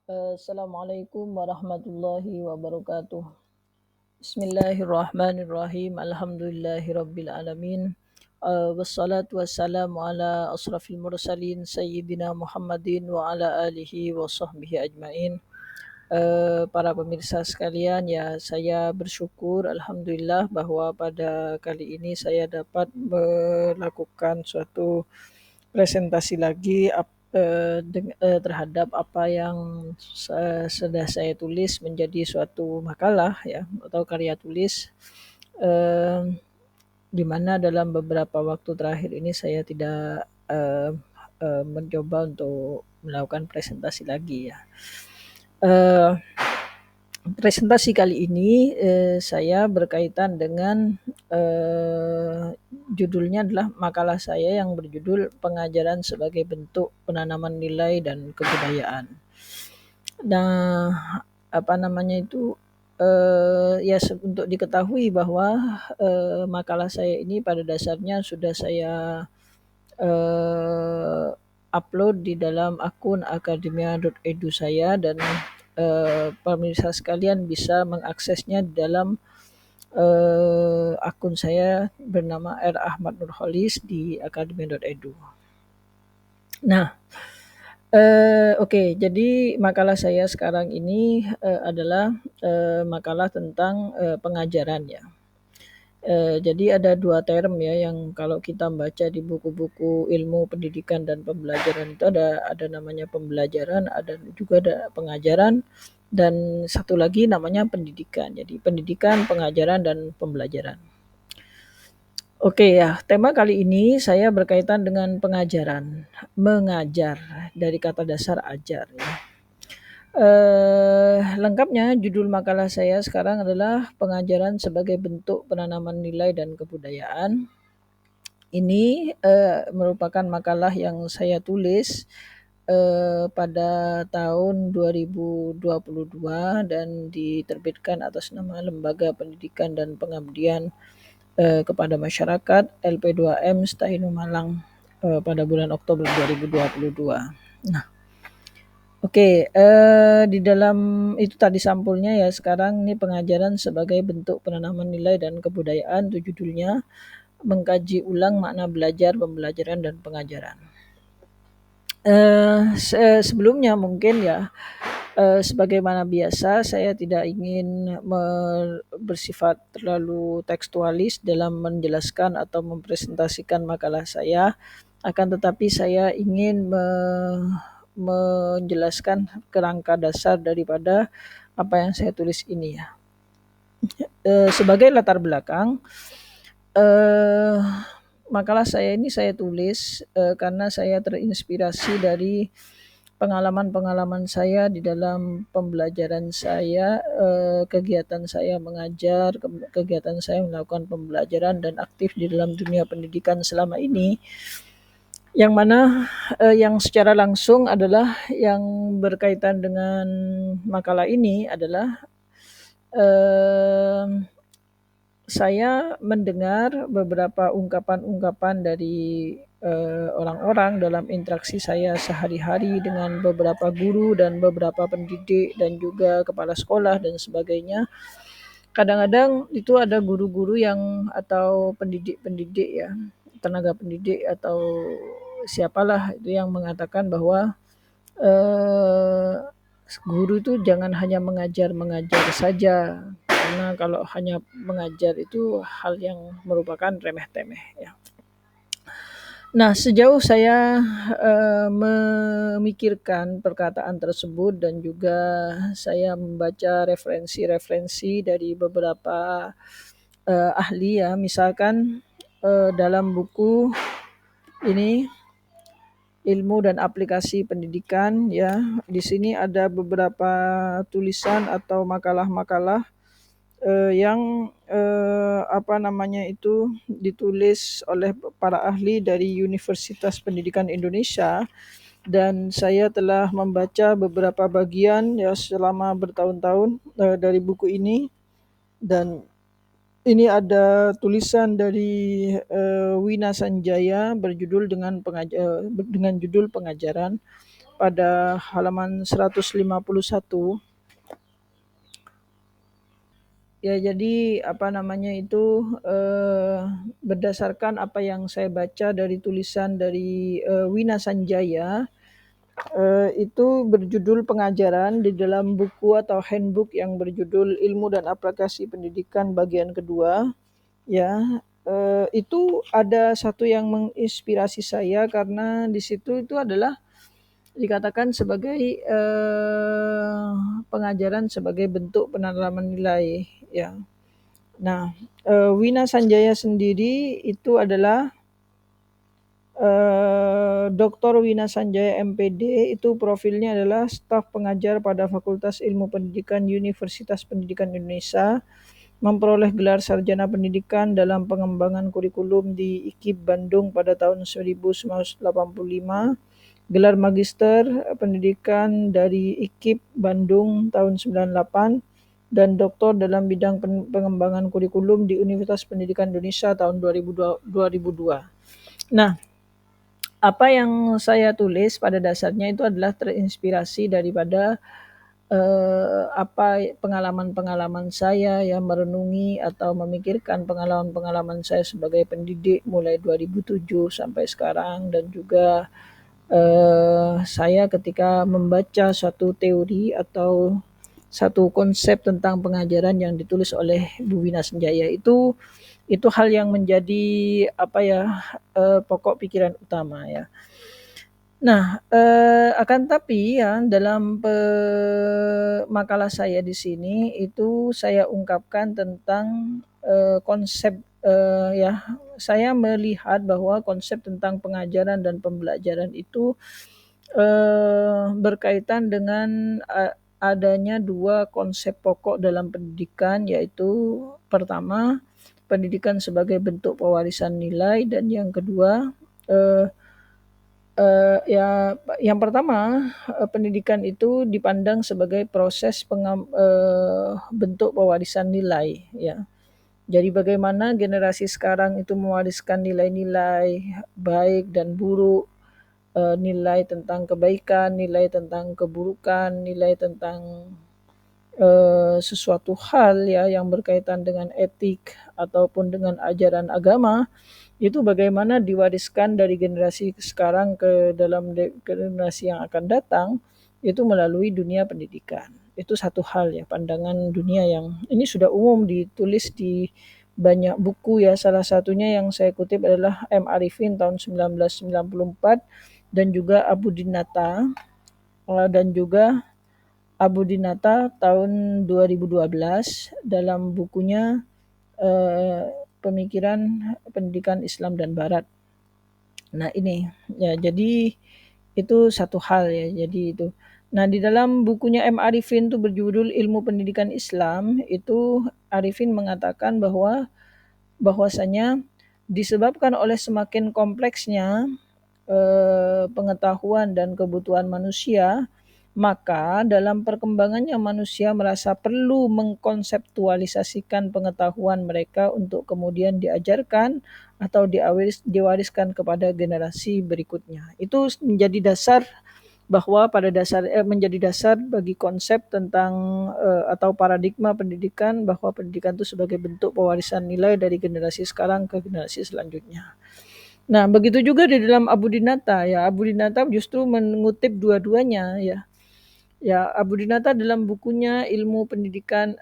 Assalamualaikum warahmatullahi wabarakatuh. Bismillahirrahmanirrahim. Alhamdulillahirabbil alamin. Wassalatu wassalamu ala asrafil mursalin sayyidina Muhammadin wa ala alihi wa sahbihi ajmain. Para pemirsa sekalian, ya saya bersyukur alhamdulillah bahwa pada kali ini saya dapat melakukan suatu presentasi lagi terhadap apa yang sudah saya tulis menjadi suatu makalah ya atau karya tulis, eh, di mana dalam beberapa waktu terakhir ini saya tidak mencoba untuk melakukan presentasi lagi ya. Eh, Presentasi kali ini saya berkaitan dengan judulnya adalah makalah saya yang berjudul Pengajaran sebagai Bentuk Penanaman Nilai dan Kebudayaan. Nah, apa namanya itu, ya untuk diketahui bahwa makalah saya ini pada dasarnya sudah saya upload di dalam akun academia.edu saya, dan pemirsa sekalian bisa mengaksesnya di dalam akun saya bernama R. Ahmad Nurholis di academia.edu. Nah, oke, jadi makalah saya sekarang ini adalah makalah tentang pengajaran ya. Jadi ada dua term ya yang kalau kita baca di buku-buku ilmu pendidikan dan pembelajaran itu ada namanya pembelajaran, ada juga ada pengajaran, dan satu lagi namanya pendidikan. Jadi pendidikan, pengajaran, dan pembelajaran. Oke ya, tema kali ini saya berkaitan dengan pengajaran, mengajar dari kata dasar ajar ya. Lengkapnya judul makalah saya sekarang adalah Pengajaran sebagai Bentuk Penanaman Nilai dan Kebudayaan. Ini merupakan makalah yang saya tulis pada tahun 2022 dan diterbitkan atas nama Lembaga Pendidikan dan Pengabdian kepada Masyarakat LP2M Stainu Malang pada bulan Oktober 2022. Nah, oke, di dalam itu tadi sampulnya ya. Sekarang ini pengajaran sebagai bentuk penanaman nilai dan kebudayaan, itu judulnya mengkaji ulang makna belajar, pembelajaran, dan pengajaran. Sebelumnya mungkin ya, sebagaimana biasa saya tidak ingin bersifat terlalu tekstualis dalam menjelaskan atau mempresentasikan makalah saya, akan tetapi saya ingin menjelaskan kerangka dasar daripada apa yang saya tulis ini ya. Sebagai latar belakang, makalah saya ini saya tulis karena saya terinspirasi dari pengalaman-pengalaman saya di dalam pembelajaran saya, kegiatan saya mengajar, kegiatan saya melakukan pembelajaran dan aktif di dalam dunia pendidikan selama ini, yang mana yang secara langsung adalah yang berkaitan dengan makalah ini adalah saya mendengar beberapa ungkapan-ungkapan dari orang-orang dalam interaksi saya sehari-hari dengan beberapa guru dan beberapa pendidik dan juga kepala sekolah dan sebagainya. Kadang-kadang itu ada guru-guru yang atau pendidik-pendidik ya, tenaga pendidik atau siapalah itu yang mengatakan bahwa eh, guru itu jangan hanya mengajar-mengajar saja, karena kalau hanya mengajar itu hal yang merupakan remeh-temeh ya. Nah, sejauh saya memikirkan perkataan tersebut dan juga saya membaca referensi-referensi dari beberapa ahli ya, misalkan dalam buku ini Ilmu dan Aplikasi Pendidikan ya, di sini ada beberapa tulisan atau makalah-makalah yang ditulis oleh para ahli dari Universitas Pendidikan Indonesia, dan saya telah membaca beberapa bagian ya selama bertahun-tahun dari buku ini. Dan ini ada tulisan dari Wina Sanjaya berjudul dengan judul Pengajaran, pada halaman 151. Ya, jadi apa namanya itu, berdasarkan apa yang saya baca dari tulisan dari, Wina Sanjaya, itu berjudul pengajaran di dalam buku atau handbook yang berjudul Ilmu dan Aplikasi Pendidikan bagian kedua, ya. Itu ada satu yang menginspirasi saya karena di situ itu adalah dikatakan sebagai, pengajaran sebagai bentuk penanaman nilai, ya. Nah, Wina Sanjaya sendiri itu adalah Dr. Wina Sanjaya MPD, itu profilnya adalah staf pengajar pada Fakultas Ilmu Pendidikan Universitas Pendidikan Indonesia, memperoleh gelar sarjana pendidikan dalam pengembangan kurikulum di IKIP Bandung pada tahun 1985, gelar magister pendidikan dari IKIP Bandung tahun 98, dan doktor dalam bidang pengembangan kurikulum di Universitas Pendidikan Indonesia tahun 2002. Nah, apa yang saya tulis pada dasarnya itu adalah terinspirasi daripada apa pengalaman-pengalaman saya yang merenungi atau memikirkan pengalaman-pengalaman saya sebagai pendidik mulai 2007 sampai sekarang, dan juga saya ketika membaca suatu teori atau satu konsep tentang pengajaran yang ditulis oleh Bu Wina Sanjaya, itu hal yang menjadi apa ya, pokok pikiran utama, ya. Nah, akan tapi ya dalam makalah saya di sini itu saya ungkapkan tentang, konsep, ya, saya melihat bahwa konsep tentang pengajaran dan pembelajaran itu, berkaitan dengan, adanya 2 konsep pokok dalam pendidikan, yaitu pertama, pendidikan sebagai bentuk pewarisan nilai, dan yang kedua, ya, yang pertama, pendidikan itu dipandang sebagai proses bentuk pewarisan nilai, ya. Jadi bagaimana generasi sekarang itu mewariskan nilai-nilai baik dan buruk, nilai tentang kebaikan, nilai tentang keburukan, nilai tentang, sesuatu hal ya yang berkaitan dengan etik ataupun dengan ajaran agama, itu bagaimana diwariskan dari generasi sekarang ke dalam generasi yang akan datang, itu melalui dunia pendidikan. Itu satu hal ya, pandangan dunia yang ini sudah umum ditulis di banyak buku ya, salah satunya yang saya kutip adalah M. Arifin tahun 1994, dan juga Abu Dinata, dan juga Abu Dinata tahun 2012 dalam bukunya, Pemikiran Pendidikan Islam dan Barat. Nah ini, ya jadi itu satu hal ya, jadi itu. Nah di dalam bukunya M. Arifin itu berjudul Ilmu Pendidikan Islam, itu Arifin mengatakan bahwasanya disebabkan oleh semakin kompleksnya pengetahuan dan kebutuhan manusia, maka dalam perkembangannya manusia merasa perlu mengkonseptualisasikan pengetahuan mereka untuk kemudian diajarkan atau diwariskan kepada generasi berikutnya. Itu menjadi dasar bahwa menjadi dasar bagi konsep tentang atau paradigma pendidikan, bahwa pendidikan itu sebagai bentuk pewarisan nilai dari generasi sekarang ke generasi selanjutnya. Nah, begitu juga di dalam Abu Dinata ya. Abu Dinata justru mengutip dua-duanya ya. Ya, Abu Dinata dalam bukunya Ilmu Pendidikan,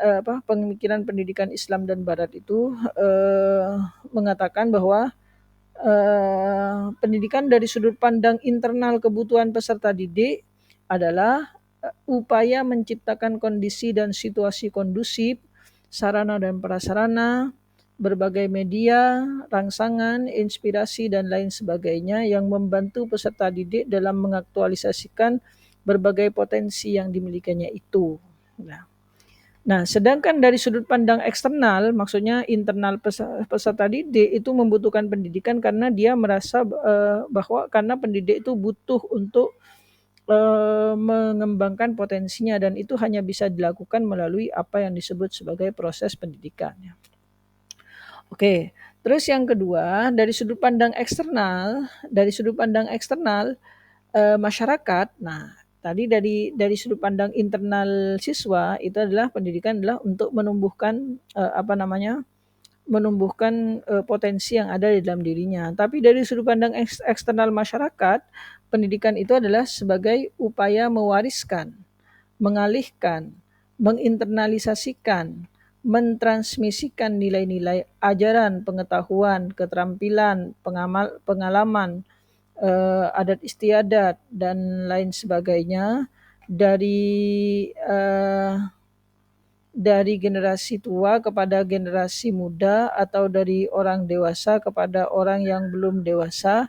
Pemikiran Pendidikan Islam dan Barat itu, mengatakan bahwa, pendidikan dari sudut pandang internal kebutuhan peserta didik adalah, upaya menciptakan kondisi dan situasi kondusif, sarana dan prasarana, berbagai media, rangsangan, inspirasi, dan lain sebagainya yang membantu peserta didik dalam mengaktualisasikan berbagai potensi yang dimilikinya itu. Nah, sedangkan dari sudut pandang eksternal, maksudnya internal peserta didik itu membutuhkan pendidikan karena dia merasa bahwa karena pendidik itu butuh untuk mengembangkan potensinya, dan itu hanya bisa dilakukan melalui apa yang disebut sebagai proses pendidikan. Oke, terus yang kedua dari sudut pandang eksternal, masyarakat. Nah, tadi dari sudut pandang internal siswa itu adalah pendidikan adalah untuk menumbuhkan, menumbuhkan, potensi yang ada di dalam dirinya. Tapi dari sudut pandang eksternal masyarakat, pendidikan itu adalah sebagai upaya mewariskan, mengalihkan, menginternalisasikan, mentransmisikan nilai-nilai ajaran, pengetahuan, keterampilan, pengalaman, adat istiadat dan lain sebagainya dari, dari generasi tua kepada generasi muda atau dari orang dewasa kepada orang yang belum dewasa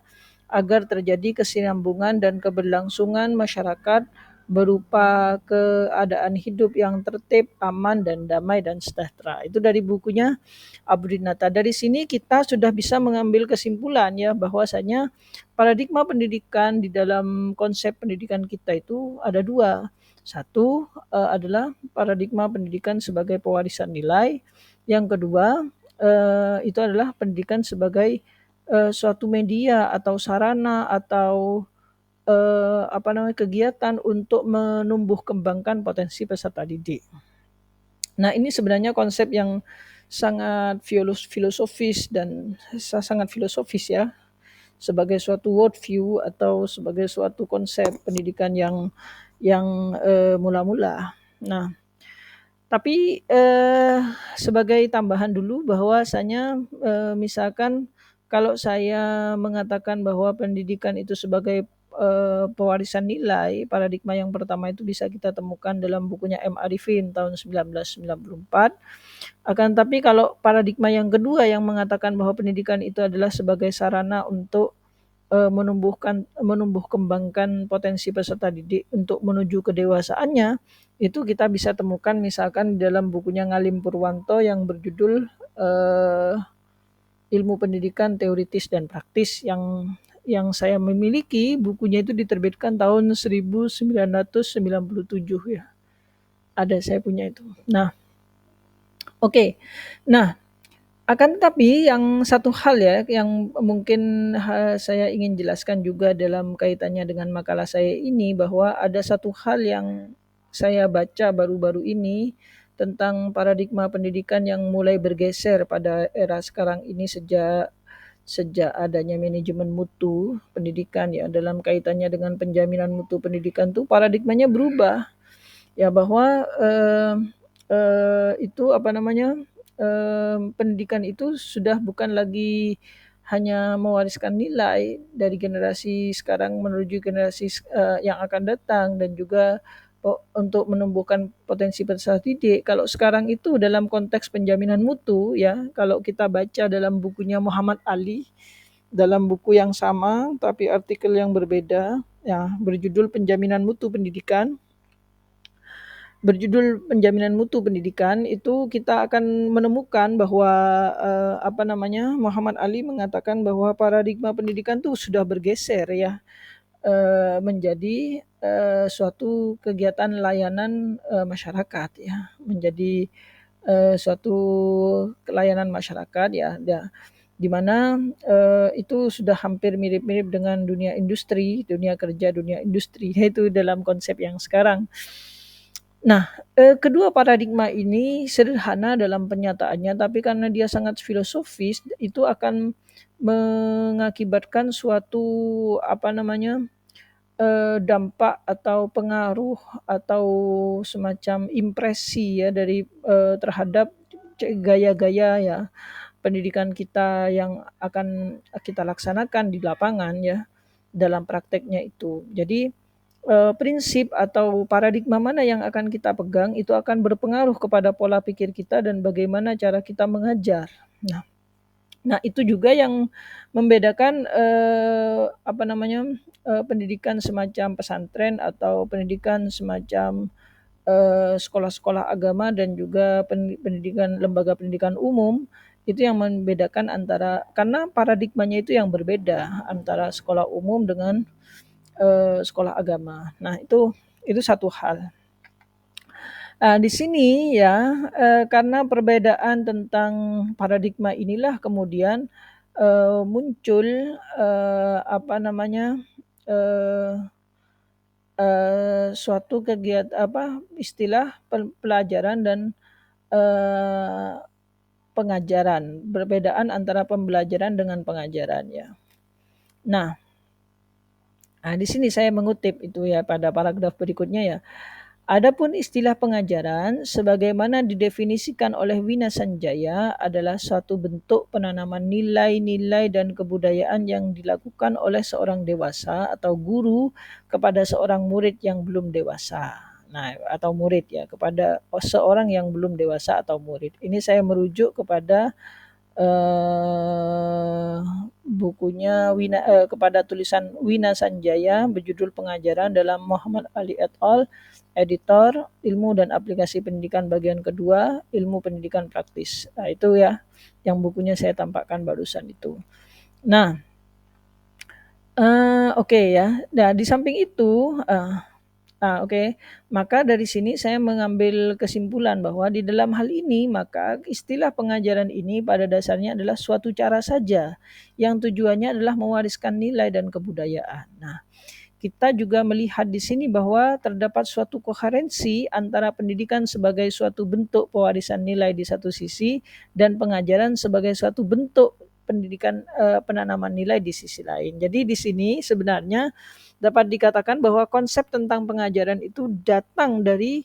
agar terjadi kesinambungan dan keberlangsungan masyarakat berupa keadaan hidup yang tertib, aman, dan damai dan sejahtera. Itu dari bukunya Abdinata. Dari sini kita sudah bisa mengambil kesimpulan ya bahwasanya paradigma pendidikan di dalam konsep pendidikan kita itu ada dua. Satu adalah paradigma pendidikan sebagai pewarisan nilai. Yang kedua itu adalah pendidikan sebagai suatu media atau sarana atau kegiatan untuk menumbuh kembangkan potensi peserta didik. Nah, ini sebenarnya konsep yang sangat filosofis dan sangat filosofis ya, sebagai suatu world view atau sebagai suatu konsep pendidikan yang mula-mula. Nah, tapi sebagai tambahan dulu bahwasanya misalkan kalau saya mengatakan bahwa pendidikan itu sebagai pewarisan nilai, paradigma yang pertama itu bisa kita temukan dalam bukunya M. Arifin tahun 1994. Akan tapi kalau paradigma yang kedua yang mengatakan bahwa pendidikan itu adalah sebagai sarana untuk menumbuh kembangkan potensi peserta didik untuk menuju kedewasaannya, itu kita bisa temukan misalkan dalam bukunya Ngalim Purwanto yang berjudul Ilmu Pendidikan Teoritis dan Praktis yang saya memiliki. Bukunya itu diterbitkan tahun 1997 ya. Ada saya punya itu. Nah, oke. Nah, akan tetapi yang satu hal ya yang mungkin saya ingin jelaskan juga dalam kaitannya dengan makalah saya ini bahwa ada satu hal yang saya baca baru-baru ini tentang paradigma pendidikan yang mulai bergeser pada era sekarang ini sejak sejak adanya manajemen mutu pendidikan ya dalam kaitannya dengan penjaminan mutu pendidikan tuh paradigmanya berubah ya bahwa itu pendidikan itu sudah bukan lagi hanya mewariskan nilai dari generasi sekarang menuju generasi yang akan datang dan juga untuk menumbuhkan potensi peserta didik. Kalau sekarang itu dalam konteks penjaminan mutu ya, kalau kita baca dalam bukunya Muhammad Ali dalam buku yang sama tapi artikel yang berbeda ya berjudul Penjaminan Mutu Pendidikan itu kita akan menemukan bahwa Muhammad Ali mengatakan bahwa paradigma pendidikan itu sudah bergeser ya menjadi suatu kegiatan layanan masyarakat ya menjadi suatu layanan masyarakat ya di mana itu sudah hampir mirip-mirip dengan dunia industri, dunia kerja, dunia industri yaitu dalam konsep yang sekarang. Nah, kedua paradigma ini sederhana dalam penyataannya, tapi karena dia sangat filosofis, itu akan mengakibatkan suatu dampak atau pengaruh atau semacam impresi ya dari terhadap gaya-gaya ya pendidikan kita yang akan kita laksanakan di lapangan ya dalam prakteknya itu. Jadi prinsip atau paradigma mana yang akan kita pegang itu akan berpengaruh kepada pola pikir kita dan bagaimana cara kita mengajar. Nah, itu juga yang membedakan pendidikan semacam pesantren atau pendidikan semacam sekolah-sekolah agama dan juga pendidikan lembaga pendidikan umum itu yang membedakan antara karena paradigmanya itu yang berbeda antara sekolah umum dengan sekolah agama. Nah, itu satu hal. Di sini ya, karena perbedaan tentang paradigma inilah kemudian muncul suatu istilah pelajaran dan pengajaran, perbedaan antara pembelajaran dengan pengajaran ya. Nah, di sini saya mengutip itu ya pada paragraf berikutnya ya. Adapun istilah pengajaran sebagaimana didefinisikan oleh Wina Sanjaya adalah suatu bentuk penanaman nilai-nilai dan kebudayaan yang dilakukan oleh seorang dewasa atau guru kepada seorang murid yang belum dewasa. Nah, atau murid ya, kepada seorang yang belum dewasa atau murid. Ini saya merujuk kepada eh, bukunya kepada tulisan Wina Sanjaya berjudul Pengajaran dalam Muhammad Ali et al. Editor Ilmu dan Aplikasi Pendidikan bagian kedua, Ilmu Pendidikan Praktis. Nah, itu ya yang bukunya saya tampakkan barusan itu. Nah, oke ya. Nah, di samping itu, maka dari sini saya mengambil kesimpulan bahwa di dalam hal ini maka istilah pengajaran ini pada dasarnya adalah suatu cara saja yang tujuannya adalah mewariskan nilai dan kebudayaan. Nah, kita juga melihat di sini bahwa terdapat suatu koherensi antara pendidikan sebagai suatu bentuk pewarisan nilai di satu sisi dan pengajaran sebagai suatu bentuk pendidikan penanaman nilai di sisi lain. Jadi di sini sebenarnya dapat dikatakan bahwa konsep tentang pengajaran itu datang dari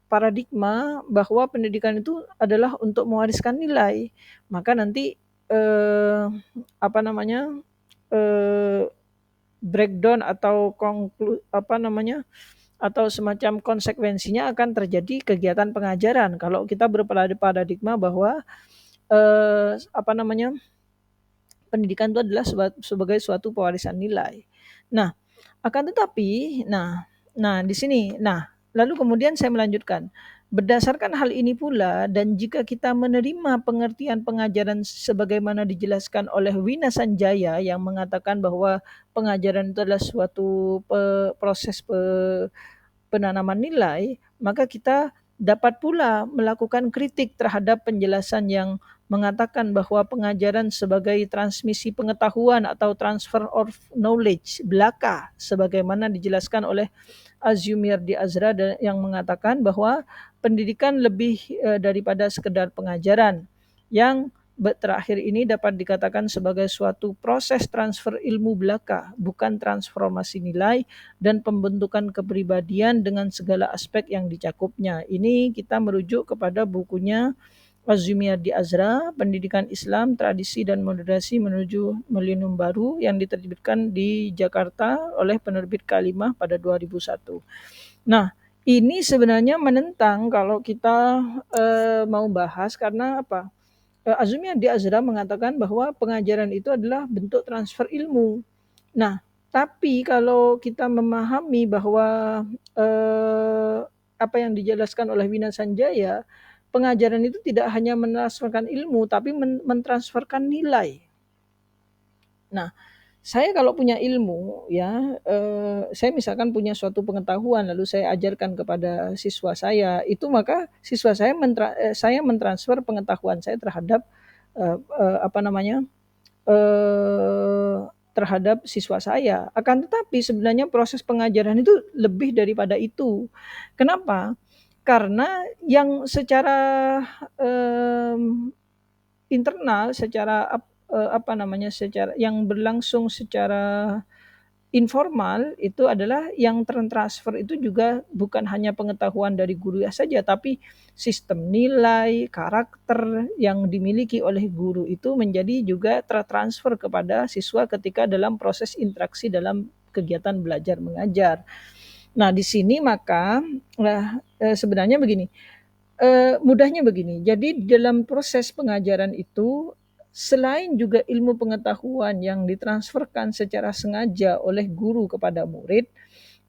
paradigma bahwa pendidikan itu adalah untuk mewariskan nilai. Maka nanti eh, apa namanya breakdown atau atau semacam konsekuensinya akan terjadi kegiatan pengajaran kalau kita berparadigma bahwa pendidikan itu adalah sebagai suatu pewarisan nilai. Nah, akan tetapi, di sini, lalu kemudian saya melanjutkan. Berdasarkan hal ini pula, dan jika kita menerima pengertian pengajaran sebagaimana dijelaskan oleh Wina Sanjaya yang mengatakan bahwa pengajaran itu adalah suatu proses penanaman nilai, maka kita dapat pula melakukan kritik terhadap penjelasan yang mengatakan bahwa pengajaran sebagai transmisi pengetahuan atau transfer of knowledge belaka sebagaimana dijelaskan oleh Azumir di Azra yang mengatakan bahwa pendidikan lebih daripada sekedar pengajaran yang terakhir ini dapat dikatakan sebagai suatu proses transfer ilmu belaka, bukan transformasi nilai dan pembentukan kepribadian dengan segala aspek yang dicakupnya. Ini kita merujuk kepada bukunya Azumiyah di Azra, Pendidikan Islam, Tradisi dan Moderasi Menuju Milenium Baru yang diterbitkan di Jakarta oleh penerbit Kalimah pada 2001. Nah, ini sebenarnya menentang kalau kita mau bahas karena apa? Azumiyah di Azra mengatakan bahwa pengajaran itu adalah bentuk transfer ilmu. Nah, tapi kalau kita memahami bahwa apa yang dijelaskan oleh Wina Sanjaya, pengajaran itu tidak hanya mentransferkan ilmu, tapi mentransferkan nilai. Nah, saya kalau punya ilmu ya, saya misalkan punya suatu pengetahuan lalu saya ajarkan kepada siswa saya, itu maka siswa saya saya mentransfer pengetahuan saya terhadap terhadap siswa saya. Akan tetapi sebenarnya proses pengajaran itu lebih daripada itu. Kenapa? Karena yang secara internal, secara secara yang berlangsung secara informal itu adalah yang transfer itu juga bukan hanya pengetahuan dari guru saja, tapi sistem nilai, karakter yang dimiliki oleh guru itu menjadi juga tertransfer kepada siswa ketika dalam proses interaksi dalam kegiatan belajar mengajar. Nah, di sini maka sebenarnya begini, mudahnya begini. Jadi dalam proses pengajaran itu selain juga ilmu pengetahuan yang ditransferkan secara sengaja oleh guru kepada murid,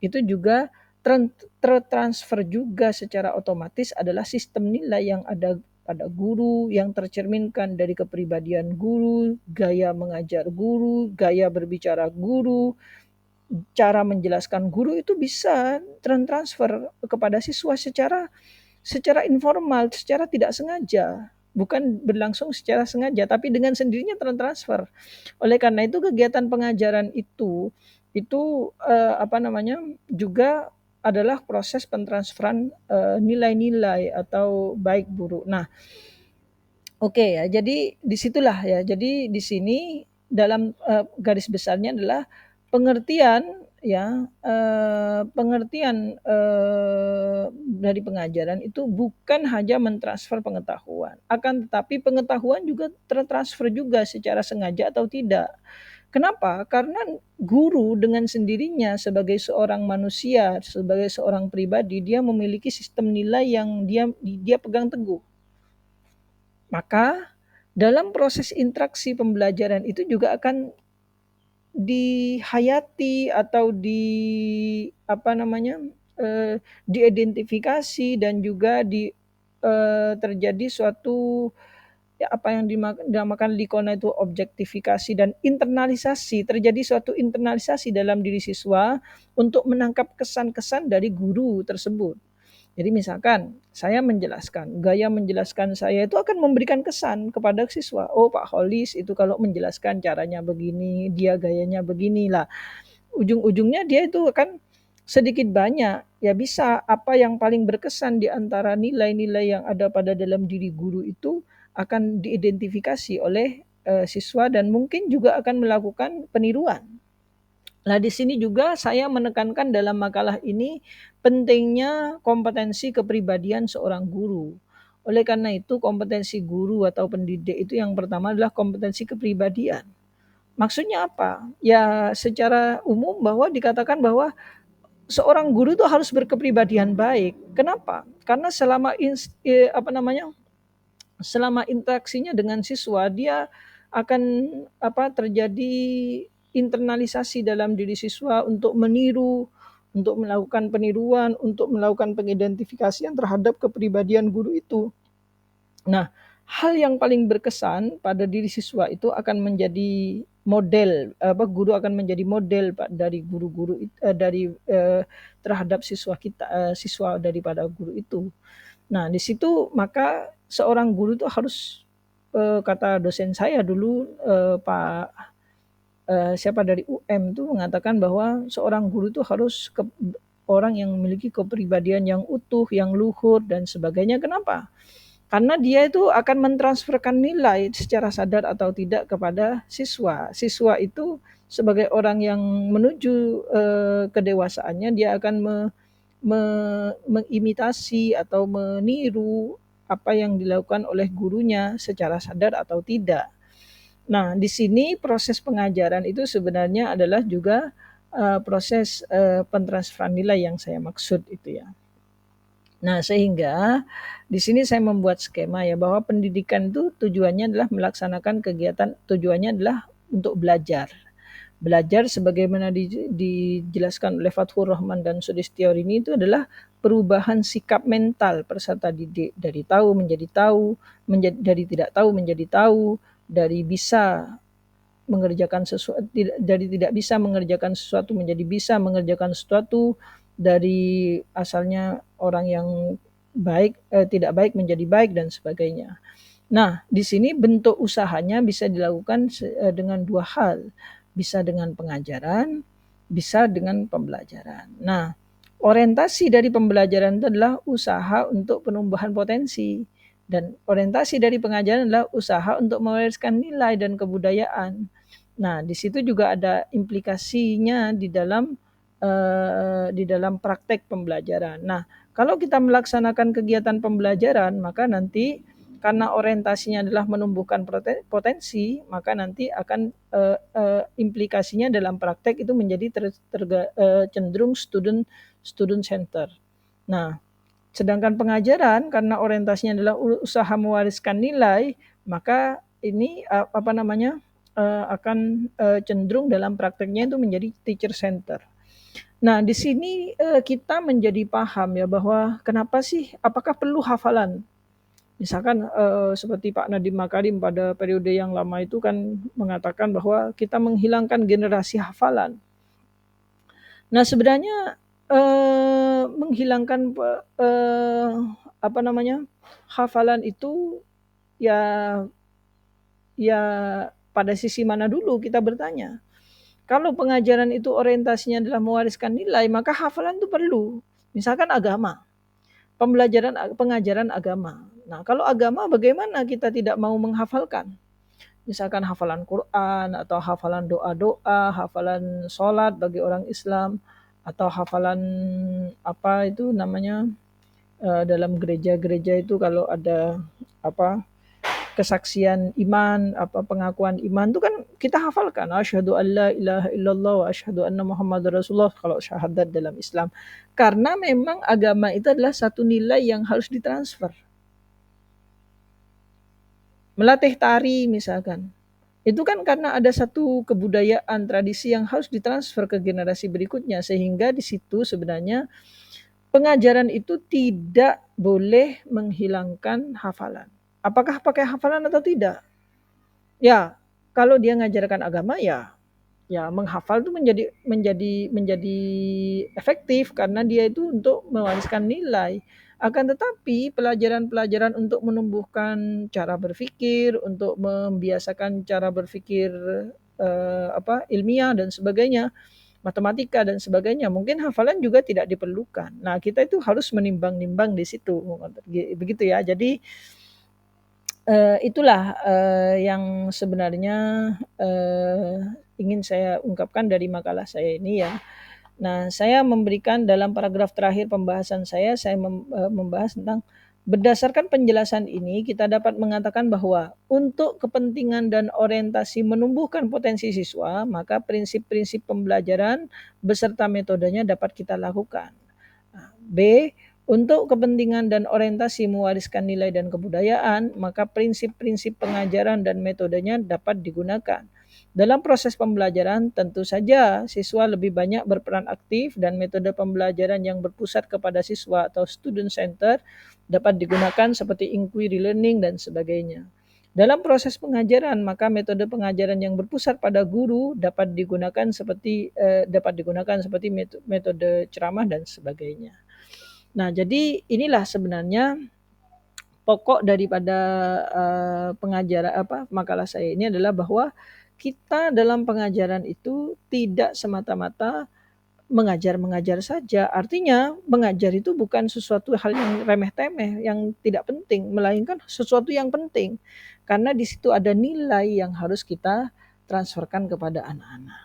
itu juga tertransfer juga secara otomatis adalah sistem nilai yang ada pada guru yang tercerminkan dari kepribadian guru, gaya mengajar guru, gaya berbicara guru, cara menjelaskan guru itu bisa transfer kepada siswa secara informal, secara tidak sengaja, bukan berlangsung secara sengaja, tapi dengan sendirinya transfer. Oleh karena itu kegiatan pengajaran itu itu juga adalah proses pentransferan nilai-nilai atau baik buruk. Nah, oke ya, jadi disitulah ya. Jadi di sini dalam garis besarnya adalah pengertian ya, pengertian dari pengajaran itu bukan hanya mentransfer pengetahuan, akan tetapi pengetahuan juga tertransfer juga secara sengaja atau tidak. Kenapa? Karena guru dengan sendirinya sebagai seorang manusia, sebagai seorang pribadi, dia memiliki sistem nilai yang dia pegang teguh. Maka dalam proses interaksi pembelajaran itu juga akan dihayati atau diidentifikasi dan juga terjadi suatu ya apa yang dinamakan Likona itu objektifikasi dan internalisasi, terjadi suatu internalisasi dalam diri siswa untuk menangkap kesan-kesan dari guru tersebut. Jadi misalkan saya menjelaskan, gaya menjelaskan saya itu akan memberikan kesan kepada siswa. Oh, Pak Holis itu kalau menjelaskan caranya begini, dia gayanya beginilah. Ujung-ujungnya dia itu akan sedikit banyak ya bisa apa yang paling berkesan di antara nilai-nilai yang ada pada dalam diri guru itu akan diidentifikasi oleh siswa dan mungkin juga akan melakukan peniruan. Nah, di sini juga saya menekankan dalam makalah ini pentingnya kompetensi kepribadian seorang guru. Oleh karena itu, kompetensi guru atau pendidik itu yang pertama adalah kompetensi kepribadian. Maksudnya apa? Ya, secara umum bahwa dikatakan bahwa seorang guru itu harus berkepribadian baik. Kenapa? Karena selama interaksinya dengan siswa dia akan terjadi internalisasi dalam diri siswa untuk meniru, untuk melakukan peniruan, untuk melakukan pengidentifikasian terhadap kepribadian guru itu. Nah, hal yang paling berkesan pada diri siswa itu akan menjadi model, guru akan menjadi model dari guru-guru terhadap siswa daripada guru itu. Nah, di situ maka seorang guru itu harus kata dosen saya dulu Pak siapa dari UM tuh mengatakan bahwa seorang guru itu harus orang yang memiliki kepribadian yang utuh, yang luhur dan sebagainya. Kenapa? Karena dia itu akan mentransferkan nilai secara sadar atau tidak kepada siswa. Siswa itu sebagai orang yang menuju kedewasaannya dia akan mengimitasi atau meniru apa yang dilakukan oleh gurunya secara sadar atau tidak. Nah, di sini proses pengajaran itu sebenarnya adalah juga proses pentransferan nilai yang saya maksud itu ya. Nah, sehingga di sini saya membuat skema ya bahwa pendidikan itu tujuannya adalah melaksanakan kegiatan, tujuannya adalah untuk belajar. Belajar sebagaimana dijelaskan oleh Fathur Rahman dan Sudistiorini itu adalah perubahan sikap mental peserta didik dari tahu menjadi tahu, dari tidak tahu menjadi tahu, dari bisa mengerjakan sesuatu, dari tidak bisa mengerjakan sesuatu menjadi bisa mengerjakan sesuatu, dari asalnya orang yang tidak baik menjadi baik dan sebagainya. Nah, di sini bentuk usahanya bisa dilakukan dengan dua hal, bisa dengan pengajaran, bisa dengan pembelajaran. Nah, orientasi dari pembelajaran itu adalah usaha untuk penumbuhan potensi dan orientasi dari pengajaran adalah usaha untuk mewariskan nilai dan kebudayaan. Nah, di situ juga ada implikasinya di dalam praktek pembelajaran. Nah, kalau kita melaksanakan kegiatan pembelajaran, maka nanti karena orientasinya adalah menumbuhkan potensi, maka nanti akan implikasinya dalam praktek itu menjadi cenderung student center. Nah, sedangkan pengajaran karena orientasinya adalah usaha mewariskan nilai, maka ini akan cenderung dalam prakteknya itu menjadi teacher center. Nah, di sini kita menjadi paham ya bahwa kenapa sih, apakah perlu hafalan? Misalkan seperti Pak Nadiem Makarim pada periode yang lama itu kan mengatakan bahwa kita menghilangkan generasi hafalan. Nah, sebenarnya menghilangkan hafalan itu ya pada sisi mana dulu kita bertanya. Kalau pengajaran itu orientasinya adalah mewariskan nilai, maka hafalan itu perlu. Misalkan agama, pengajaran agama. Nah, kalau agama bagaimana kita tidak mau menghafalkan? Misalkan hafalan Quran atau hafalan doa-doa, hafalan sholat bagi orang Islam, atau hafalan apa itu namanya, dalam gereja-gereja itu kalau ada apa kesaksian iman, apa pengakuan iman itu kan kita hafalkan, asyhadu alla ilaha illallah wa asyhadu anna muhammadar rasulullah kalau syahadat dalam Islam. Karena memang agama itu adalah satu nilai yang harus ditransfer. Melatih tari misalkan, itu kan karena ada satu kebudayaan tradisi yang harus ditransfer ke generasi berikutnya, sehingga di situ sebenarnya pengajaran itu tidak boleh menghilangkan hafalan. Apakah pakai hafalan atau tidak? Ya, kalau dia ngajarkan agama ya menghafal itu menjadi efektif karena dia itu untuk mewariskan nilai. Akan tetapi pelajaran-pelajaran untuk menumbuhkan cara berpikir, untuk membiasakan cara berpikir ilmiah dan sebagainya, matematika dan sebagainya, mungkin hafalan juga tidak diperlukan. Nah, kita itu harus menimbang-nimbang di situ, begitu ya. Jadi itulah yang sebenarnya ingin saya ungkapkan dari makalah saya ini ya. Nah, saya memberikan dalam paragraf terakhir pembahasan saya membahas tentang berdasarkan penjelasan ini kita dapat mengatakan bahwa untuk kepentingan dan orientasi menumbuhkan potensi siswa, maka prinsip-prinsip pembelajaran beserta metodenya dapat kita lakukan. B. Untuk kepentingan dan orientasi mewariskan nilai dan kebudayaan, maka prinsip-prinsip pengajaran dan metodenya dapat digunakan. Dalam proses pembelajaran, tentu saja siswa lebih banyak berperan aktif dan metode pembelajaran yang berpusat kepada siswa atau student center dapat digunakan seperti inquiry learning dan sebagainya. Dalam proses pengajaran, maka metode pengajaran yang berpusat pada guru dapat digunakan seperti metode ceramah dan sebagainya. Nah, jadi inilah sebenarnya pokok daripada makalah saya ini adalah bahwa kita dalam pengajaran itu tidak semata-mata mengajar saja. Artinya mengajar itu bukan sesuatu hal yang remeh-temeh, yang tidak penting, melainkan sesuatu yang penting. Karena di situ ada nilai yang harus kita transferkan kepada anak-anak.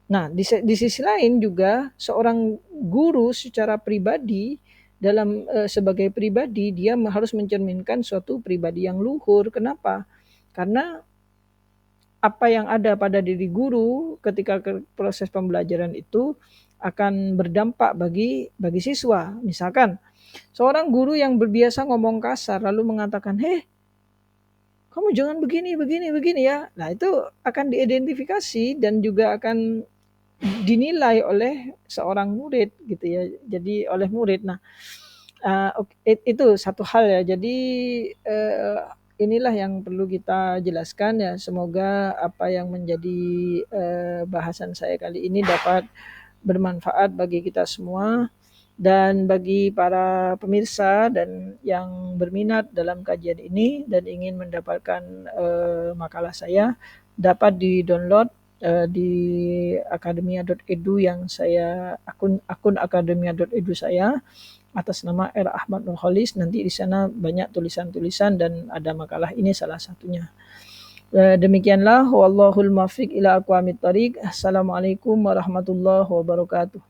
Nah, di sisi lain juga seorang guru secara pribadi sebagai pribadi dia harus mencerminkan suatu pribadi yang luhur. Kenapa? Karena apa yang ada pada diri guru ketika proses pembelajaran itu akan berdampak bagi siswa. Misalkan seorang guru yang berbiasa ngomong kasar lalu mengatakan, kamu jangan begini ya. Nah, itu akan diidentifikasi dan juga akan dinilai oleh seorang murid gitu ya. Jadi oleh murid. Nah, itu satu hal ya. Jadi inilah yang perlu kita jelaskan ya. Semoga apa yang menjadi bahasan saya kali ini dapat bermanfaat bagi kita semua dan bagi para pemirsa dan yang berminat dalam kajian ini dan ingin mendapatkan makalah saya dapat di-download di akademia.edu yang saya akun akademia.edu saya atas nama R. Ahmad Nurholis. Nanti di sana banyak tulisan-tulisan dan ada makalah ini salah satunya. Demikianlah wallahul muwaffiq ila aqwamit thoriq. Assalamualaikum warahmatullahi wabarakatuh.